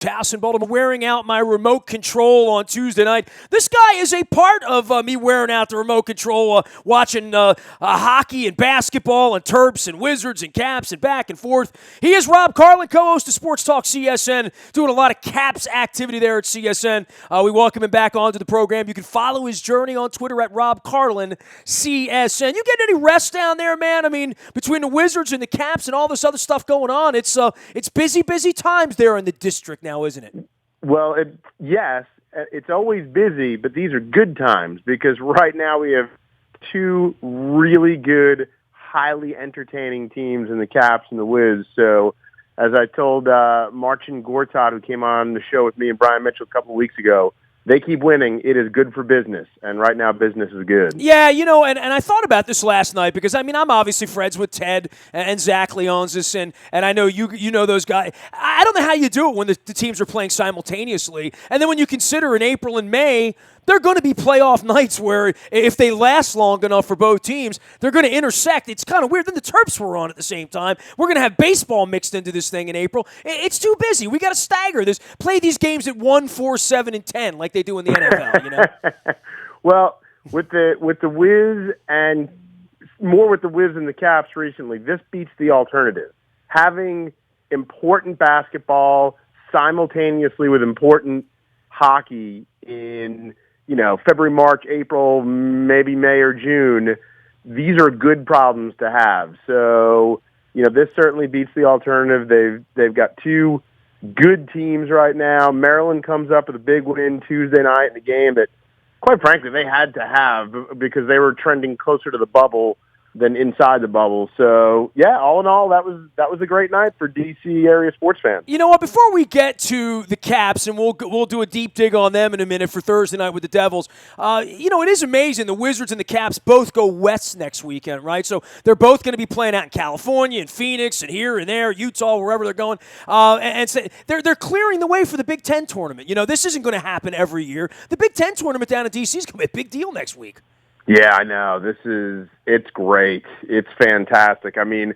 Cass in Baltimore, wearing out my remote control on Tuesday night. This guy is a part of me wearing out the remote control, watching hockey and basketball and Terps and Wizards and Caps and back and forth. He is Rob Carlin, co-host of Sports Talk CSN, doing a lot of Caps activity there at CSN. We welcome him back onto the program. You can follow his journey on Twitter at Rob Carlin CSN. You getting any rest down there, man? I mean, between the Wizards and the Caps and all this other stuff going on, it's busy times there in the district now, isn't it? Well, yes, it's always busy, but these are good times because right now we have two really good, highly entertaining teams in the Caps and the Wiz. So as I told Marcin Gortat, who came on the show with me and Brian Mitchell a couple of weeks ago, they keep winning. It is good for business, and right now business is good. Yeah, and I thought about this last night because, I mean, I'm obviously friends with Ted and Zach Leonsis, and I know you know those guys. I don't know how you do it when the teams are playing simultaneously. And then when you consider in April and May, there are going to be playoff nights where if they last long enough for both teams, they're going to intersect. It's kind of weird. Then the Terps were on at the same time. We're going to have baseball mixed into this thing in April. It's too busy. We got to stagger this. Play these games at 1, 4, 7, and 10 like they do in the NFL, Well, with the Wiz and more with the Wiz and the Caps recently, this beats the alternative. Having important basketball simultaneously with important hockey in February, March, April, maybe May or June, these are good problems to have. So, this certainly beats the alternative. They've got two good teams right now. Maryland comes up with a big win Tuesday night in a game that, quite frankly, they had to have because they were trending closer to the bubble than inside the bubble. So, yeah, all in all, that was a great night for D.C. area sports fans. You know what? Before we get to the Caps, and we'll do a deep dig on them in a minute for Thursday night with the Devils, it is amazing. The Wizards and the Caps both go west next weekend, right? So they're both going to be playing out in California and Phoenix and here and there, Utah, wherever they're going. And so they're clearing the way for the Big Ten tournament. This isn't going to happen every year. The Big Ten tournament down in D.C. is going to be a big deal next week. Yeah, I know. It's great. It's fantastic. I mean,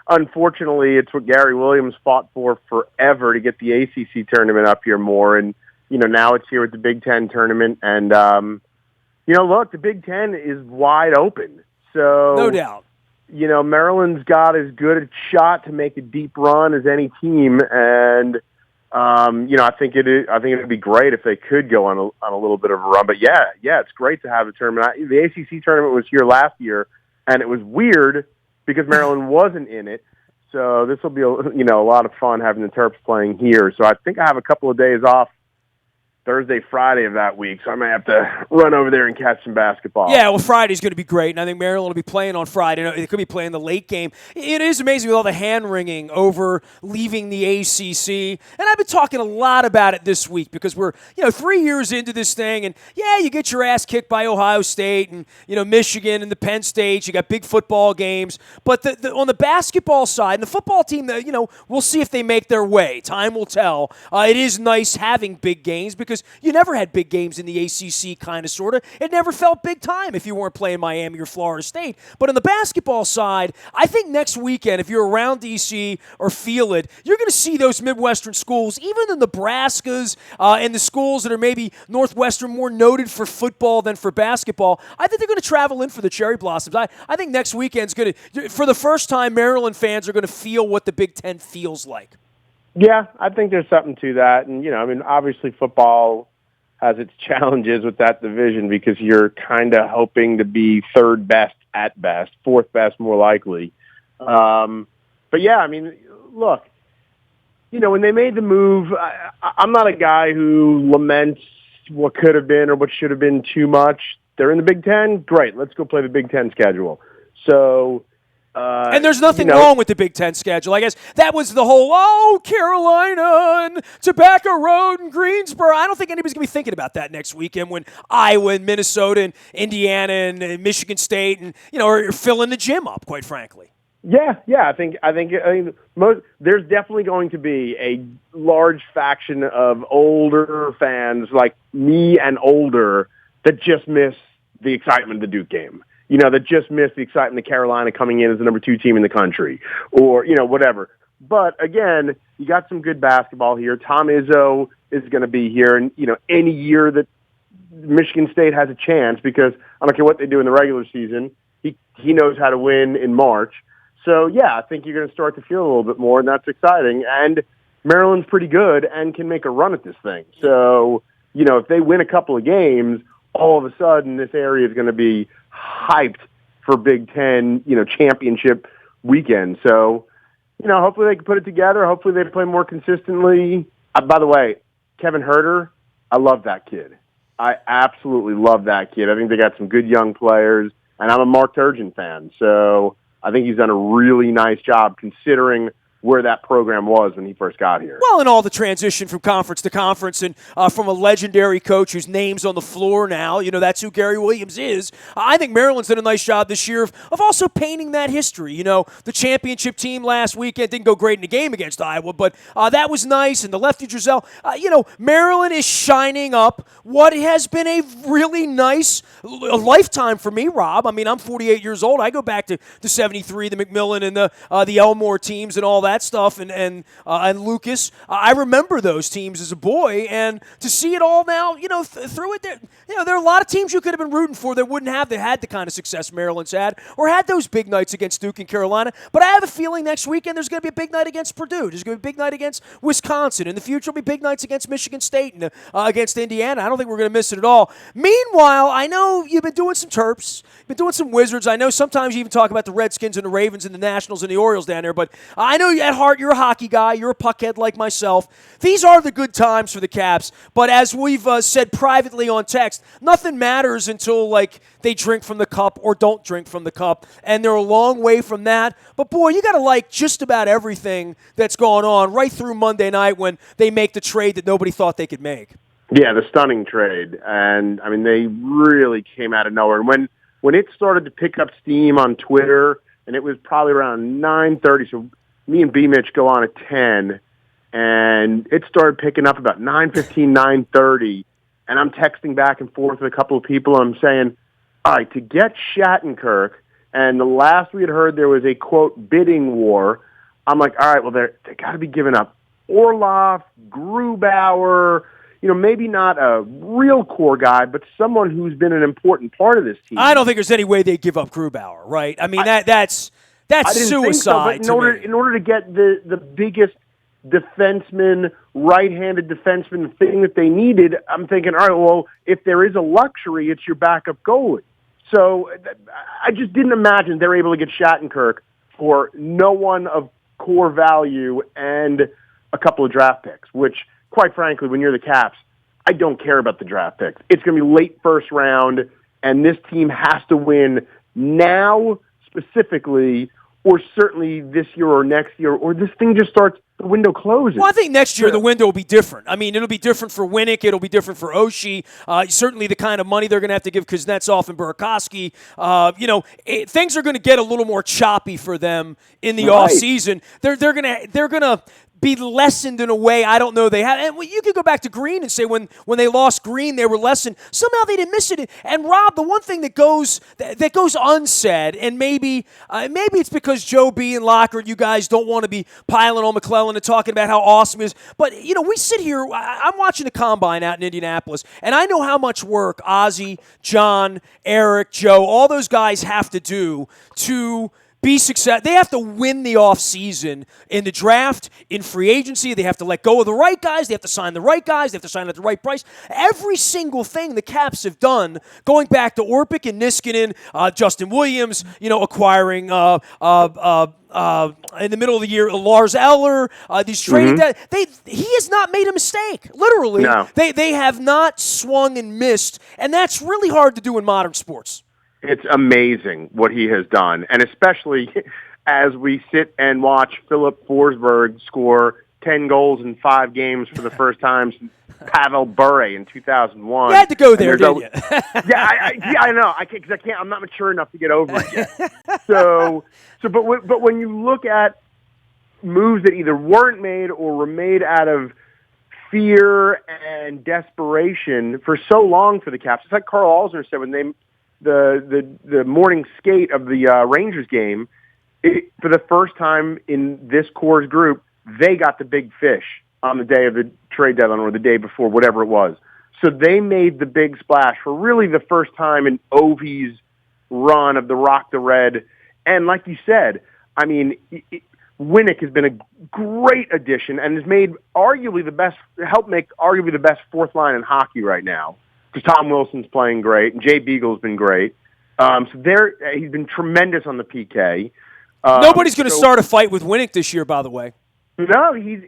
unfortunately, it's what Gary Williams fought for forever to get the ACC tournament up here more. And, now it's here with the Big Ten tournament. And, look, the Big Ten is wide open. So, no doubt. Maryland's got as good a shot to make a deep run as any team. And, I think it'd be great if they could go on a little bit of a run. But yeah, it's great to have a tournament. The ACC tournament was here last year, and it was weird because Maryland wasn't in it. So this will be a lot of fun having the Terps playing here. So I think I have a couple of days off Thursday, Friday of that week, so I might have to run over there and catch some basketball. Yeah, well, Friday's going to be great, and I think Maryland will be playing on Friday. They could be playing the late game. It is amazing with all the hand-wringing over leaving the ACC, and I've been talking a lot about it this week because we're 3 years into this thing, and you get your ass kicked by Ohio State and Michigan and the Penn State. You got big football games, but on the basketball side, and the football team, we'll see if they make their way. Time will tell. It is nice having big games because you never had big games in the ACC, kind of, sort of. It never felt big time if you weren't playing Miami or Florida State. But on the basketball side, I think next weekend, if you're around D.C. or feel it, you're going to see those Midwestern schools, even the Nebraskas and the schools that are maybe Northwestern more noted for football than for basketball. I think they're going to travel in for the Cherry Blossoms. I think next weekend's going to, for the first time, Maryland fans are going to feel what the Big Ten feels like. Yeah, I think there's something to that. And, obviously football has its challenges with that division because you're kind of hoping to be third best at best, fourth best more likely. But, yeah, look, when they made the move, I'm not a guy who laments what could have been or what should have been too much. They're in the Big Ten. Great, let's go play the Big Ten schedule. So... and there's nothing wrong with the Big Ten schedule. I guess that was the whole, Carolina and Tobacco Road and Greensboro. I don't think anybody's going to be thinking about that next weekend when Iowa and Minnesota and Indiana and Michigan State and, are filling the gym up, quite frankly. Yeah. I think there's definitely going to be a large faction of older fans like me and older that just miss the excitement of the Duke game. That just missed the excitement of Carolina coming in as the number 2 team in the country or, whatever. But again, you got some good basketball here. Tom Izzo is going to be here, and any year that Michigan State has a chance, because I don't care what they do in the regular season, he knows how to win in March. So yeah, I think you're going to start to feel a little bit more, and that's exciting. And Maryland's pretty good and can make a run at this thing. So if they win a couple of games, all of a sudden this area is going to be hyped for Big Ten, championship weekend. So, hopefully they can put it together. Hopefully they play more consistently. By the way, Kevin Herter, I love that kid. I absolutely love that kid. I think they got some good young players, and I'm a Mark Turgeon fan. So I think he's done a really nice job considering where that program was when he first got here. Well, and all the transition from conference to conference, and from a legendary coach whose name's on the floor now, that's who Gary Williams is. I think Maryland's done a nice job this year of also painting that history. The championship team last weekend didn't go great in the game against Iowa, but that was nice, and the lefty Drizel. Maryland is shining up what has been a really nice lifetime for me, Rob. I mean, I'm 48 years old. I go back to the 73, the McMillan and the Elmore teams and all that stuff, and Lucas. I remember those teams as a boy, and to see it all now, through it, there are a lot of teams you could have been rooting for that wouldn't have had the kind of success Maryland's had, or had those big nights against Duke and Carolina. But I have a feeling next weekend there's going to be a big night against Purdue. There's going to be a big night against Wisconsin. In the future, there'll be big nights against Michigan State and against Indiana. I don't think we're going to miss it at all. Meanwhile, I know you've been doing some Terps, been doing some Wizards. I know sometimes you even talk about the Redskins and the Ravens and the Nationals and the Orioles down there, but I know at heart you're a hockey guy. You're a puckhead like myself. These are the good times for the Caps, but as we've said privately on text, nothing matters until they drink from the cup or don't drink from the cup, and they're a long way from that. But boy, you got to like just about everything that's going on right through Monday night when they make the trade that nobody thought they could make. Yeah, the stunning trade, and I mean they really came out of nowhere. And when it started to pick up steam on Twitter, and it was probably around 9:30, so me and B-Mitch go on at 10, and it started picking up about 9:15, 9:30, and I'm texting back and forth with a couple of people, and I'm saying, all right, to get Shattenkirk, and the last we had heard there was a, quote, bidding war, I'm like, all right, well, they got to be giving up Orloff, Grubauer, maybe not a real core guy, but someone who's been an important part of this team. I don't think there's any way they'd give up Grubauer, right? I mean, that's suicide. So, but in order to get the biggest defenseman, right-handed defenseman, the thing that they needed, I'm thinking, all right, well, if there is a luxury, it's your backup goalie. So I just didn't imagine they were able to get Shattenkirk for no one of core value and a couple of draft picks, which, quite frankly, when you're the Caps, I don't care about the draft picks. It's going to be late first round, and this team has to win now specifically, or certainly this year or next year, or this thing just starts, the window closes. Well, I think next year the window will be different. I mean, it'll be different for Winnick. It'll be different for Oshie. Certainly the kind of money they're going to have to give Kuznetsov and Burakovsky. Things are going to get a little more choppy for them in the offseason. They're going to be lessened in a way I don't know they have. And you could go back to Green and say when they lost Green, they were lessened. Somehow they didn't miss it. And Rob, the one thing that goes unsaid, and maybe it's because Joe B. and Locker, you guys don't want to be piling on McClellan and talking about how awesome he is. But, we sit here, I'm watching the Combine out in Indianapolis, and I know how much work Ozzie, John, Eric, Joe, all those guys have to do to be successful. They have to win the offseason in the draft, in free agency. They have to let go of the right guys. They have to sign the right guys. They have to sign at the right price. Every single thing the Caps have done, going back to Orpik and Niskanen, Justin Williams, acquiring in the middle of the year, Lars Eller, these trading he has not made a mistake. Literally, no. They have not swung and missed, and that's really hard to do in modern sports. It's amazing what he has done, and especially as we sit and watch Philip Forsberg score 10 goals in 5 games for the first time since Pavel Bure in 2001. You had to go there, didn't you? I know. Because I can't. I'm not mature enough to get over it yet. But when you look at moves that either weren't made or were made out of fear and desperation for so long for the Caps, it's like Carl Alsner said when they the morning skate of the Rangers game, for the first time in this Coors group, they got the big fish on the day of the trade deadline or the day before, whatever it was. So they made the big splash for really the first time in Ovi's run of the Rock the Red. And like you said, I mean, Winnick has been a great addition and has made helped make arguably the best fourth line in hockey right now. Because Tom Wilson's playing great and Jay Beagle's been great. He's been tremendous on the PK. Nobody's going to start a fight with Winnick this year, by the way. No, he's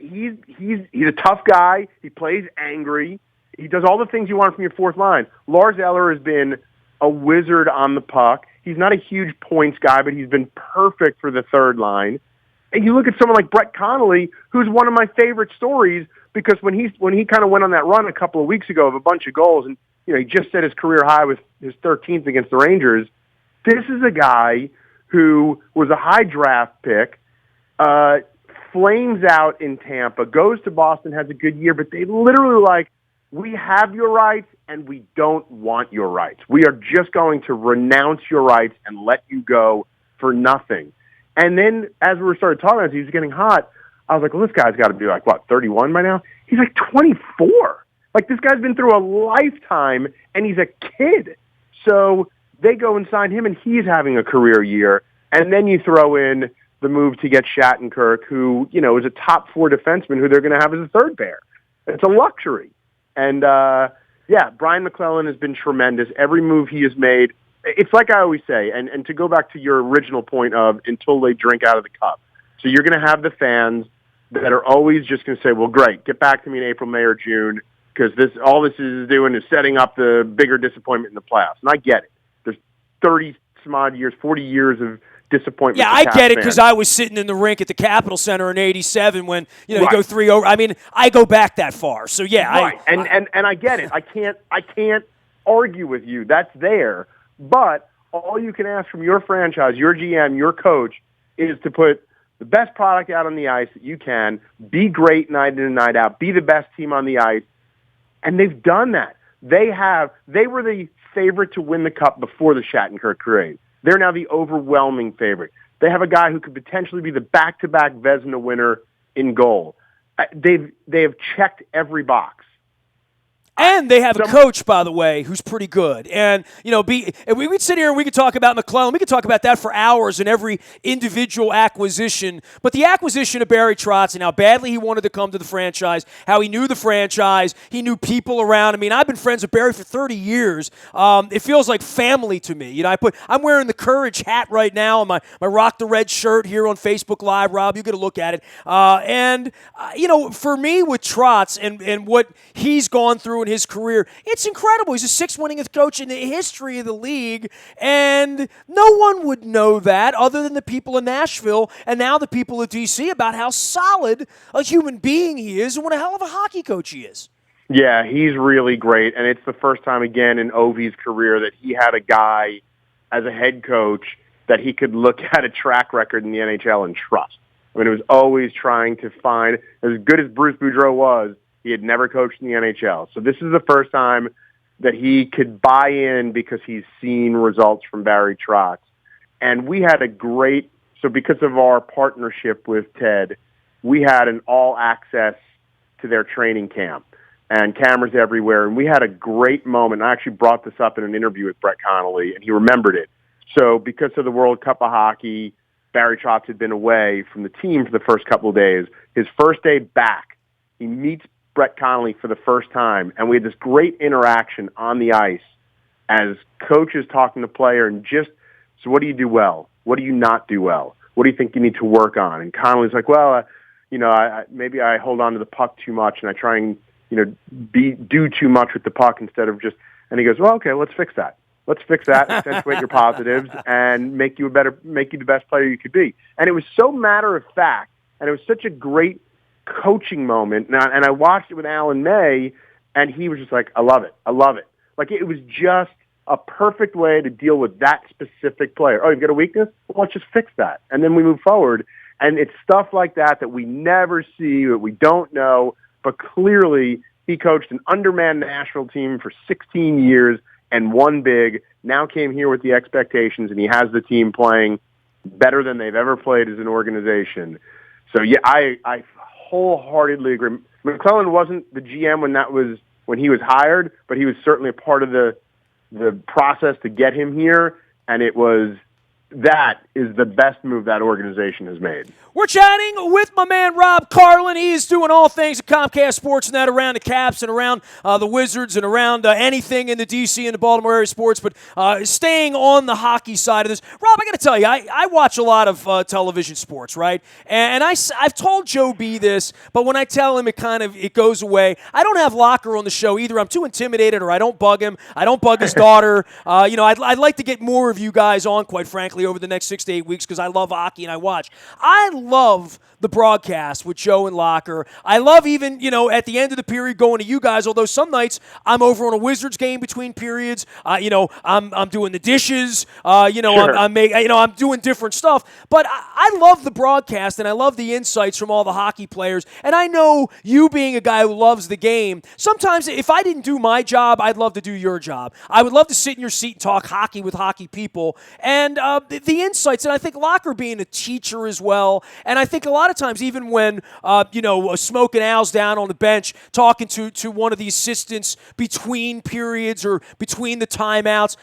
a tough guy. He plays angry. He does all the things you want from your fourth line. Lars Eller has been a wizard on the puck. He's not a huge points guy, but he's been perfect for the third line. And you look at someone like Brett Connolly, who's one of my favorite stories, because when he kind of went on that run a couple of weeks ago of a bunch of goals, and he just set his career high with his 13th against the Rangers. This is a guy who was a high draft pick, flames out in Tampa, goes to Boston, has a good year, but they literally were like, we have your rights and we don't want your rights. We are just going to renounce your rights and let you go for nothing. And then as we started talking, as he was getting hot, I was like, well, this guy's got to be like, 31 by now? He's like 24. Like, this guy's been through a lifetime, and he's a kid. So they go and sign him, and he's having a career year. And then you throw in the move to get Shattenkirk, who, is a top 4 defenseman who they're going to have as a third pair. It's a luxury. And, Brian McClellan has been tremendous. Every move he has made, it's like I always say, and to go back to your original point of until they drink out of the cup. So you're going to have the fans that are always just going to say, well, great, get back to me in April, May, or June, because all this is doing is setting up the bigger disappointment in the playoffs. And I get it. There's 30-some-odd years, 40 years of disappointment. Yeah, I get it, because I was sitting in the rink at the Capitol Center in '87 when you right. go 3 over. I mean, I go back that far. So yeah, right. And I get it. I can't argue with you. That's there. But all you can ask from your franchise, your GM, your coach, is to put the best product out on the ice that you can, be great night in and night out, be the best team on the ice, and they've done that. They were the favorite to win the Cup before the Shattenkirk trade. They're now the overwhelming favorite. They have a guy who could potentially be the back-to-back Vezina winner in goal. They have checked every box. And they have a coach, by the way, who's pretty good. And, we would sit here and we could talk about McClellan. We could talk about that for hours in every individual acquisition. But the acquisition of Barry Trotz and how badly he wanted to come to the franchise, how he knew the franchise, he knew people around. I mean, I've been friends with Barry for 30 years. It feels like family to me. I'm wearing the Courage hat right now and my Rock the Red shirt here on Facebook Live, Rob. You get a look at it. For me with Trotz and what he's gone through in his career, it's incredible. He's the 6th winningest coach in the history of the league, and no one would know that other than the people in Nashville and now the people of D.C. about how solid a human being he is and what a hell of a hockey coach he is. Yeah, he's really great, and it's the first time again in Ovi's career that he had a guy as a head coach that he could look at a track record in the NHL and trust. I mean, it was always trying to find, as good as Bruce Boudreau was, he had never coached in the NHL. So this is the first time that he could buy in because he's seen results from Barry Trotz. And we had because of our partnership with Ted, we had an all access to their training camp and cameras everywhere. And we had a great moment. I actually brought this up in an interview with Brett Connolly, and he remembered it. So because of the World Cup of Hockey, Barry Trotz had been away from the team for the first couple of days. His first day back, he meets Brett Connolly for the first time, and we had this great interaction on the ice as coaches talking to player and so what do you do well? What do you not do well? What do you think you need to work on? And Connolly's like, well, maybe I hold on to the puck too much and I try and, do too much with the puck instead of and he goes, well, okay, let's fix that. Let's fix that, accentuate your positives, and make you the best player you could be. And it was so matter of fact, and it was such a great coaching moment. And I watched it with Alan May, and he was just like, I love it. Like, it was just a perfect way to deal with that specific player. Oh, you've got a weakness? Well, let's just fix that. And then we move forward. And it's stuff like that we never see, that we don't know. But clearly, he coached an undermanned Nashville team for 16 years and won big, now came here with the expectations, and he has the team playing better than they've ever played as an organization. So yeah, I wholeheartedly agree. McClellan wasn't the GM when he was hired, but he was certainly a part of the process to get him here, and that is the best move that organization has made. We're chatting with my man Rob Carlin. He is doing all things at Comcast Sportsnet around the Caps and around the Wizards and around anything in the D.C. and the Baltimore area sports, but staying on the hockey side of this. Rob, I got to tell you, I watch a lot of television sports, right? And I've told Joe B this, but when I tell him it goes away. I don't have Locker on the show either. I'm too intimidated, or I don't bug him. I don't bug his daughter. I'd like to get more of you guys on, quite frankly, over the next 6 to 8 weeks because I love hockey and I watch. I love the broadcast with Joe and Locker. I love even, at the end of the period going to you guys, although some nights I'm over on a Wizards game between periods. I'm doing the dishes. Sure. I'm doing different stuff. But I love the broadcast and I love the insights from all the hockey players. And I know you being a guy who loves the game, sometimes if I didn't do my job, I'd love to do your job. I would love to sit in your seat and talk hockey with hockey people. And the insights, and I think Locker being a teacher as well, and I think a lot of times, even when Smoking Al's down on the bench talking to one of the assistants between periods or between the timeouts,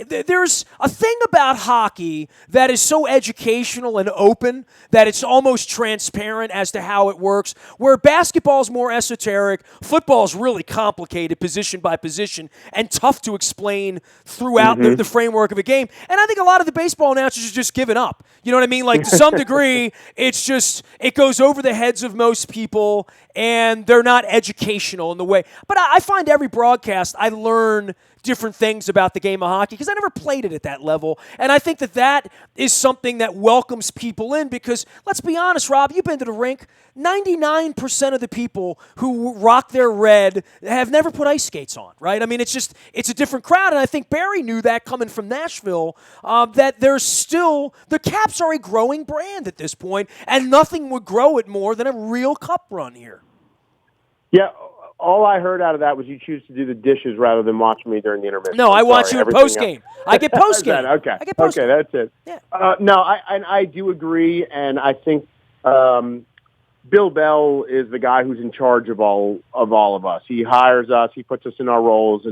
there's a thing about hockey that is so educational and open that it's almost transparent as to how it works. Where basketball is more esoteric, football is really complicated, position by position, and tough to explain throughout the framework of a game. And I think a lot of the baseball announcers are just giving up. You know what I mean? Like, to some degree, it's just, it goes over the heads of most people, and they're not educational in the way. But I find every broadcast, I learn different things about the game of hockey because I never played it at that level. And I think that is something that welcomes people in because, let's be honest, Rob, you've been to the rink. 99% of the people who rock their red have never put ice skates on, right? I mean, it's a different crowd. And I think Barry knew that coming from Nashville, that there's still, the Caps are a growing brand at this point, and nothing would grow it more than a real cup run here. Yeah. All I heard out of that was you choose to do the dishes rather than watch me during the intermission. No, I watch you in post-game. I get post-game. Okay. I get post-game. Okay, that's it. Yeah. No, I do agree, and I think Bill Bell is the guy who's in charge of all of us. He hires us. He puts us in our roles,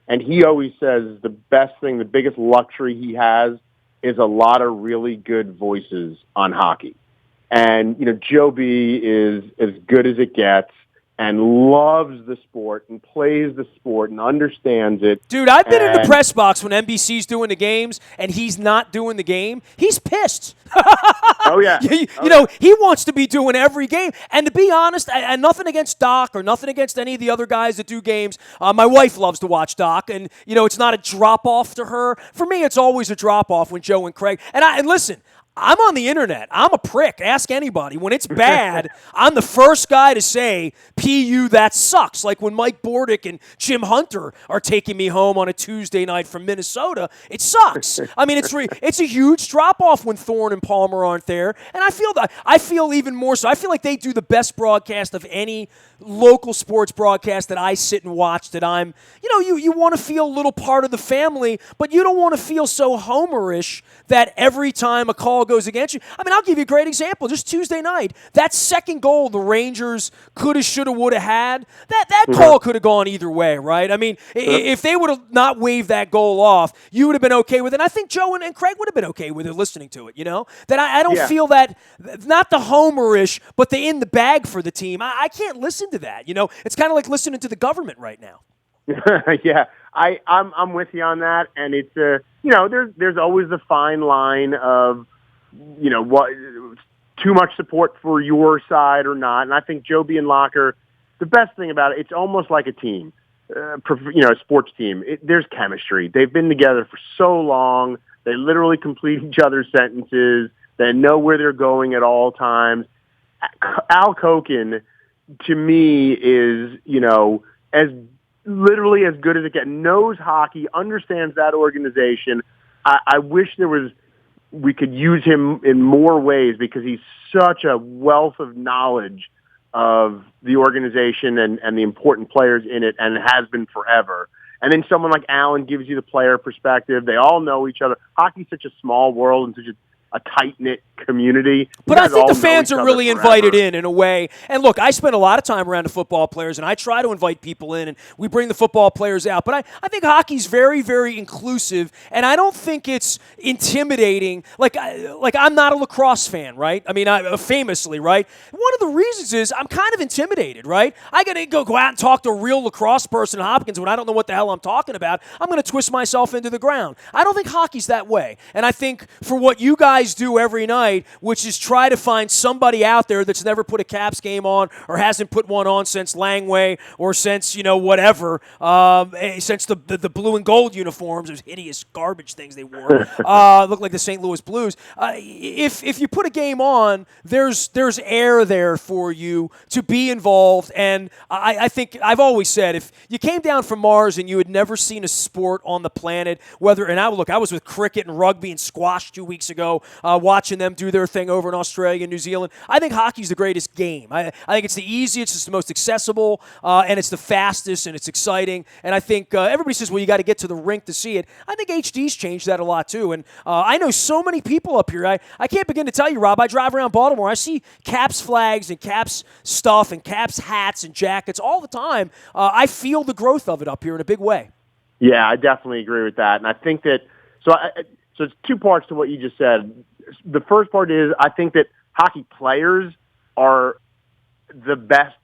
and he always says the best thing, the biggest luxury he has is a lot of really good voices on hockey. And, Joe B is as good as it gets, and loves the sport and plays the sport and understands it. Dude, I've been in the press box when NBC's doing the games and he's not doing the game. He's pissed. Oh, yeah. He wants to be doing every game. And to be honest, and nothing against Doc or nothing against any of the other guys that do games. My wife loves to watch Doc, and, it's not a drop-off to her. For me, it's always a drop-off when Joe and Craig. And listen, I'm on the internet. I'm a prick. Ask anybody. When it's bad, I'm the first guy to say, PU, that sucks. Like when Mike Bordick and Jim Hunter are taking me home on a Tuesday night from Minnesota. It sucks. I mean, it's a huge drop-off when Thorne and Palmer aren't there. And I feel even more so. I feel like they do the best broadcast of any local sports broadcast that I sit and watch, that I'm, you want to feel a little part of the family, but you don't want to feel so homerish that every time a call goes against you. I mean, I'll give you a great example. Just Tuesday night, that second goal the Rangers coulda, shoulda, woulda had, that call could have gone either way, right? I mean, if they would have not waved that goal off, you would have been okay with it. And I think Joe and Craig would have been okay with it listening to it, That I don't feel that, not the homerish, but the in the bag for the team. I can't listen to that, It's kind of like listening to the government right now. Yeah, I'm with you on that, and it's there's always the fine line of what too much support for your side or not, and I think Joe B and Locker, the best thing about it, it's almost like a team, a sports team. There's chemistry. They've been together for so long. They literally complete each other's sentences. They know where they're going at all times. Al Koken, to me, is as literally as good as it gets. Knows hockey, understands that organization. I wish we could use him in more ways because he's such a wealth of knowledge of the organization and the important players in it, and has been forever. And then someone like Allen gives you the player perspective. They all know each other. Hockey's such a small world and such a a tight-knit community. But I think the fans are really invited in a way. And look, I spend a lot of time around the football players, and I try to invite people in, and we bring the football players out. But I think hockey's very, very inclusive, and I don't think it's intimidating. Like I'm not a lacrosse fan, right? I mean, famously, right? One of the reasons is I'm kind of intimidated, right? I got to go out and talk to a real lacrosse person in Hopkins when I don't know what the hell I'm talking about. I'm going to twist myself into the ground. I don't think hockey's that way. And I think for what you guys do every night, which is try to find somebody out there that's never put a Caps game on or hasn't put one on since Langway or since, whatever, since the blue and gold uniforms, those hideous garbage things they wore, look like the St. Louis Blues. If you put a game on, there's air there for you to be involved. And I think I've always said, if you came down from Mars and you had never seen a sport on the planet, I was with cricket and rugby and squash 2 weeks ago, watching them do their thing over in Australia and New Zealand. I think hockey's the greatest game. I think it's the easiest, it's the most accessible, and it's the fastest, and it's exciting. And I think everybody says, well, you got to get to the rink to see it. I think HD's changed that a lot, too. And I know so many people up here. I can't begin to tell you, Rob, I drive around Baltimore. I see Caps flags and Caps stuff and Caps hats and jackets all the time. I feel the growth of it up here in a big way. Yeah, I definitely agree with that. And I think that so it's two parts to what you just said. The first part is I think that hockey players are the best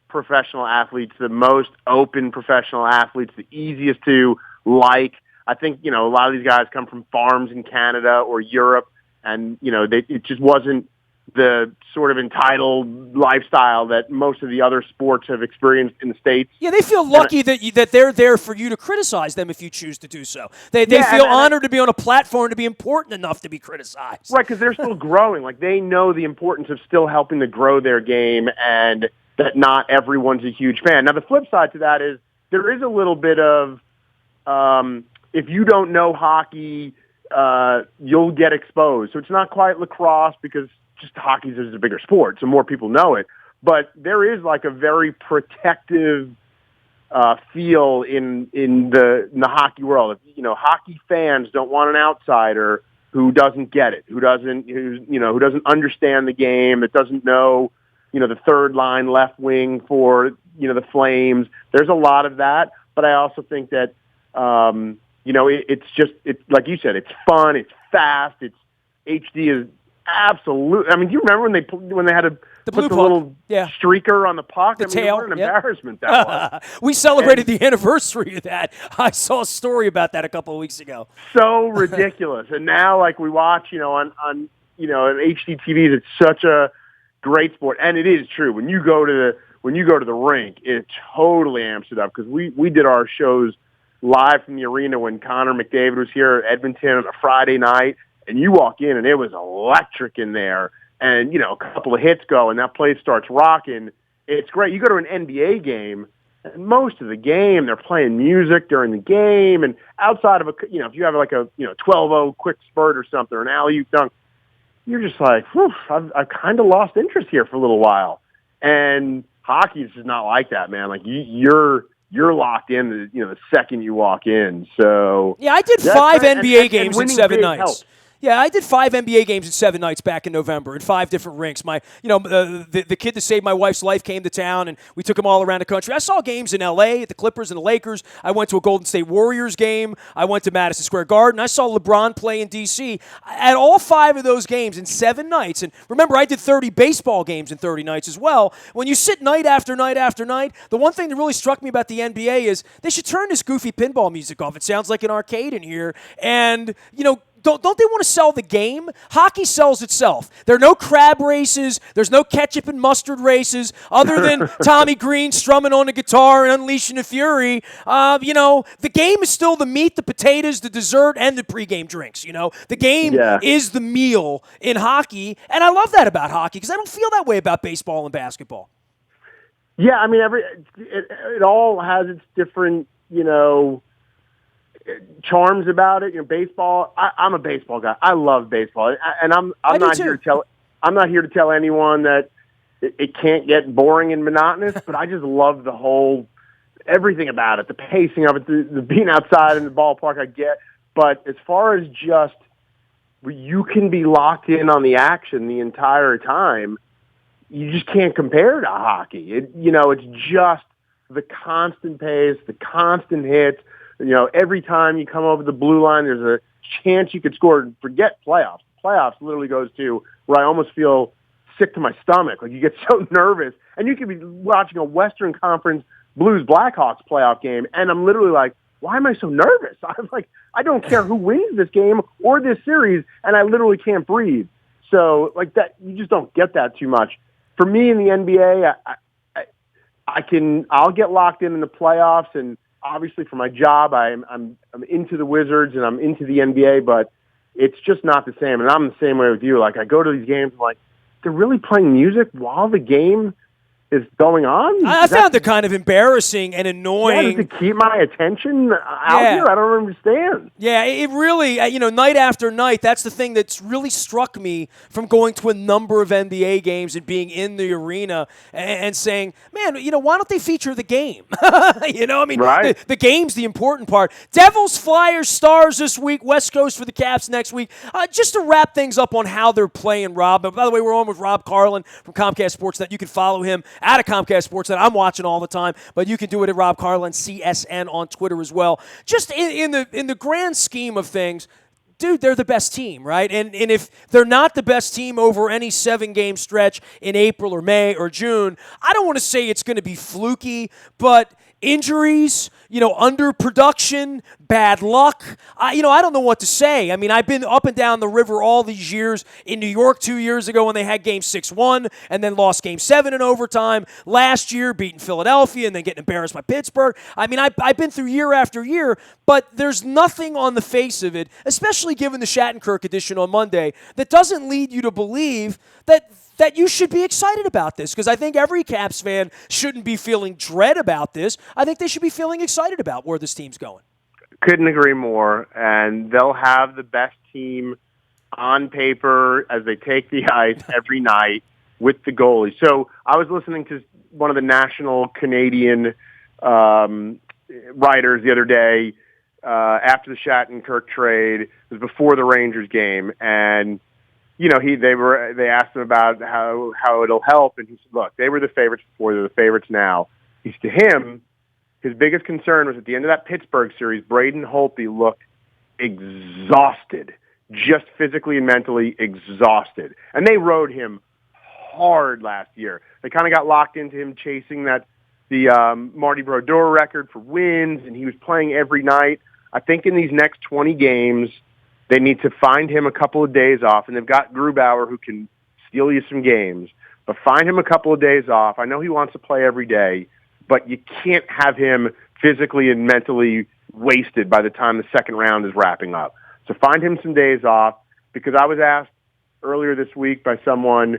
professional athletes, the most open professional athletes, the easiest to like. I think, a lot of these guys come from farms in Canada or Europe, and, it just wasn't the sort of entitled lifestyle that most of the other sports have experienced in the States. Yeah, they feel lucky that they're there for you to criticize them if you choose to do so. They feel honored to be on a platform to be important enough to be criticized. Right, because they're still growing. Like, they know the importance of still helping to grow their game and that not everyone's a huge fan. Now, the flip side to that is there is a little bit of if you don't know hockey, you'll get exposed. So it's not quite lacrosse because just hockey is a bigger sport, so more people know it. But there is like a very protective feel in the hockey world. Hockey fans don't want an outsider who doesn't get it, who doesn't understand the game, that doesn't know, the third line left wing for, the Flames. There's a lot of that, but I also think that it's like you said, it's fun, it's fast, it's HD is absolute. I mean, do you remember when they had to put the little streaker on the puck? The tail. What an embarrassment that was. We celebrated the anniversary of that. I saw a story about that a couple of weeks ago. So ridiculous. And now, like, we watch, on HD TVs, it's such a great sport. And it is true. When you go to the rink, it totally amps it up, because we did our shows live from the arena when Connor McDavid was here at Edmonton on a Friday night. And you walk in, and it was electric in there. And, a couple of hits go, and that place starts rocking. It's great. You go to an NBA game, and most of the game, they're playing music during the game. And outside of if you have like a 12-0 quick spurt or something, or an alley-oop dunk, you're just like, whew, I've kind of lost interest here for a little while. And hockey is just not like that, man. Like, you're locked in, the second you walk in. So yeah, I did 5 NBA games in 7 nights. Helps. Yeah, I did 5 NBA games in 7 nights back in November in 5 different rinks. The kid that saved my wife's life came to town, and we took him all around the country. I saw games in L.A. at the Clippers and the Lakers. I went to a Golden State Warriors game. I went to Madison Square Garden. I saw LeBron play in D.C. At all 5 of those games in 7 nights. And remember, I did 30 baseball games in 30 nights as well. When you sit night after night after night, the one thing that really struck me about the NBA is they should turn this goofy pinball music off. It sounds like an arcade in here. And, don't they want to sell the game? Hockey sells itself. There are no crab races. There's no ketchup and mustard races other than Tommy Green strumming on the guitar and unleashing the fury. The game is still the meat, the potatoes, the dessert, and the pregame drinks. The game is the meal in hockey, and I love that about hockey because I don't feel that way about baseball and basketball. Yeah, I mean, it all has its different, charms about it. Baseball. I'm a baseball guy. I love baseball, and I'm not here to tell anyone that it can't get boring and monotonous. But I just love the whole everything about it, the pacing of it, the being outside in the ballpark. I get, but as far as just you can be locked in on the action the entire time. You just can't compare to hockey. It's just the constant pace, the constant hits. Every time you come over the blue line, there's a chance you could score. Forget playoffs. Playoffs literally goes to where I almost feel sick to my stomach. Like, you get so nervous. And you could be watching a Western Conference Blues Blackhawks playoff game, and I'm literally like, why am I so nervous? I'm like, I don't care who wins this game or this series, and I literally can't breathe. So, like, that, you just don't get that too much. For me in the NBA, I'll get locked in the playoffs, and obviously for my job, I'm into the Wizards and I'm into the NBA, but it's just not the same. And I'm the same way with you. Like, I go to these games, I'm like, they're really playing music while the game is going on? I found it kind of embarrassing and annoying. Yeah, to keep my attention out here? I don't understand. Yeah, it really, night after night, that's the thing that's really struck me from going to a number of NBA games and being in the arena and saying, man, why don't they feature the game? Right. The game's the important part. Devils, Flyers, Stars this week, West Coast for the Caps next week. Just to wrap things up on how they're playing, Rob. By the way, we're on with Rob Carlin from Comcast Sportsnet. You can follow him at a Comcast Sportsnet. I'm watching all the time, but you can do it at Rob Carlin, CSN on Twitter as well. Just in the grand scheme of things, dude, they're the best team, right? And if they're not the best team over any 7-game stretch in April or May or June, I don't want to say it's going to be fluky, but injuries, underproduction, bad luck. I don't know what to say. I mean, I've been up and down the river all these years. In New York 2 years ago when they had Game 6-1 and then lost Game 7 in overtime. Last year, beating Philadelphia and then getting embarrassed by Pittsburgh. I mean, I've been through year after year, but there's nothing on the face of it, especially given the Shattenkirk edition on Monday, that doesn't lead you to believe that you should be excited about this, because I think every Caps fan shouldn't be feeling dread about this. I think they should be feeling excited about where this team's going. Couldn't agree more, and they'll have the best team on paper as they take the ice every night with the goalie. So I was listening to one of the national Canadian writers the other day after the Shattenkirk trade. It was before the Rangers game, and they asked him about how it'll help, and he said, look, they were the favorites before, they're the favorites now. To him, his biggest concern was at the end of that Pittsburgh series, Braden Holtby looked exhausted, just physically and mentally exhausted. And they rode him hard last year. They kind of got locked into him chasing the Marty Brodeur record for wins, and he was playing every night. I think in these next 20 games, they need to find him a couple of days off, and they've got Grubauer who can steal you some games. But find him a couple of days off. I know he wants to play every day, but you can't have him physically and mentally wasted by the time the second round is wrapping up. So find him some days off, because I was asked earlier this week by someone,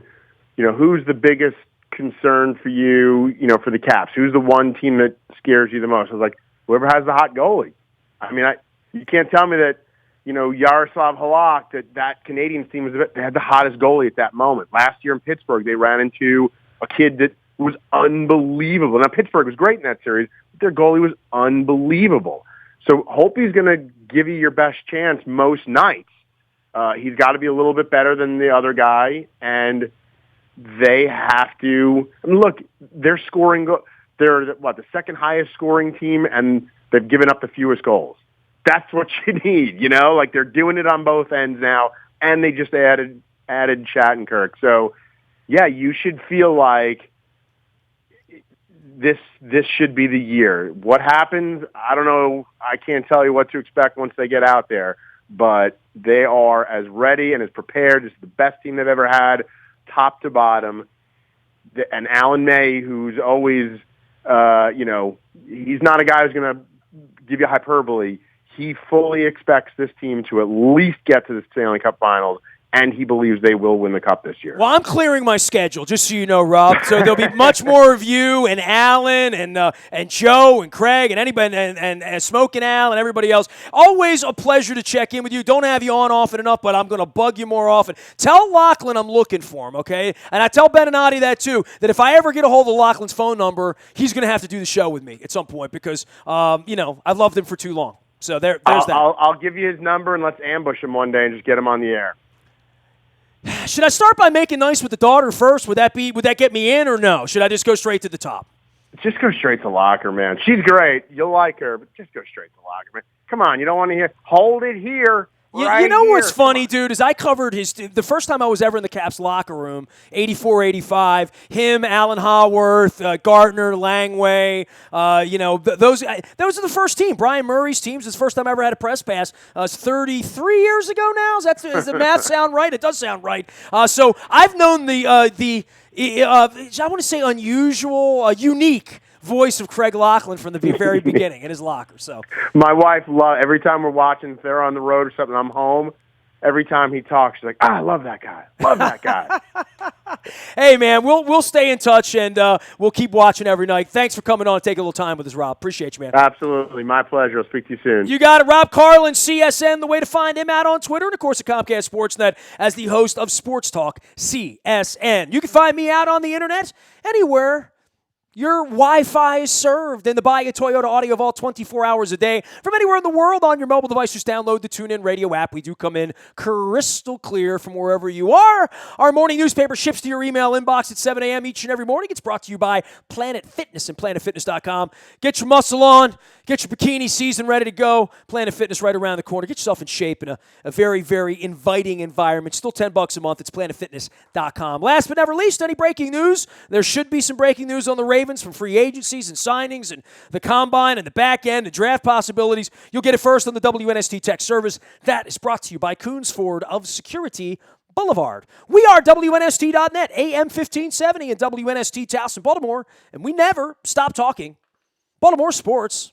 who's the biggest concern for you, for the Caps? Who's the one team that scares you the most? I was like, whoever has the hot goalie. I mean, you can't tell me that, Yaroslav Halak, that Canadians team they had the hottest goalie at that moment. Last year in Pittsburgh, they ran into a kid that was unbelievable. Now, Pittsburgh was great in that series, but their goalie was unbelievable. So Holtby's going to give you your best chance most nights. He's got to be a little bit better than the other guy, and they have to. I mean, look, they're scoring. They're the second highest scoring team, and they've given up the fewest goals. That's what you need, Like, they're doing it on both ends now, and they just added Shattenkirk. So, yeah, you should feel like this should be the year. What happens, I don't know. I can't tell you what to expect once they get out there, but they are as ready and as prepared. This is the best team they've ever had, top to bottom. And Alan May, who's always, he's not a guy who's going to give you hyperbole. He fully expects this team to at least get to the Stanley Cup Finals, and he believes they will win the Cup this year. Well, I'm clearing my schedule, just so you know, Rob. So there'll be much more of you and Alan and Joe and Craig and anybody and Smoke and Al and everybody else. Always a pleasure to check in with you. Don't have you on often enough, but I'm going to bug you more often. Tell Lachlan I'm looking for him, okay? And I tell Beninati that too, that if I ever get a hold of Lachlan's phone number, he's going to have to do the show with me at some point because, I've loved him for too long. So there's that. I'll give you his number and let's ambush him one day and just get him on the air. Should I start by making nice with the daughter first? Would that get me in or no? Should I just go straight to the top? Just go straight to locker, man. She's great. You'll like her, but just go straight to locker, man. Come on, you don't want to hear, hold it here. You know what's funny, dude, is I covered the first time I was ever in the Caps locker room, 84, 85, him, Alan Haworth, Gardner, Langway, those are the first team. Brian Murray's teams. It's the first time I ever had a press pass. It's 33 years ago now. Does the math sound right? It does sound right. So I've known I want to say unusual, unique voice of Craig Laughlin from the very beginning in his locker. So my wife every time we're watching, if they're on the road or something, I'm home. Every time he talks, she's like, I love that guy. Love that guy. Hey, man, we'll stay in touch, and we'll keep watching every night. Thanks for coming on and taking a little time with us, Rob. Appreciate you, man. Absolutely. My pleasure. I'll speak to you soon. You got it. Rob Carlin, CSN, the way to find him out on Twitter, and, of course, at Comcast Sportsnet as the host of Sports Talk, CSN. You can find me out on the Internet anywhere your Wi-Fi is served in the Buy a Toyota audio vault 24 hours a day from anywhere in the world on your mobile device. Just download the TuneIn Radio app. We do come in crystal clear from wherever you are. Our morning newspaper ships to your email inbox at 7 a.m. each and every morning. It's brought to you by Planet Fitness and PlanetFitness.com. Get your muscle on. Get your bikini season ready to go. Planet Fitness right around the corner. Get yourself in shape in a very, very inviting environment. Still $10 a month. It's PlanetFitness.com. Last but never least, any breaking news? There should be some breaking news on the Ravens from free agencies and signings and the combine and the back end and draft possibilities. You'll get it first on the WNST Tech Service. That is brought to you by Coons Ford of Security Boulevard. We are WNST.net, AM 1570 and WNST Towson, Baltimore, and we never stop talking Baltimore sports.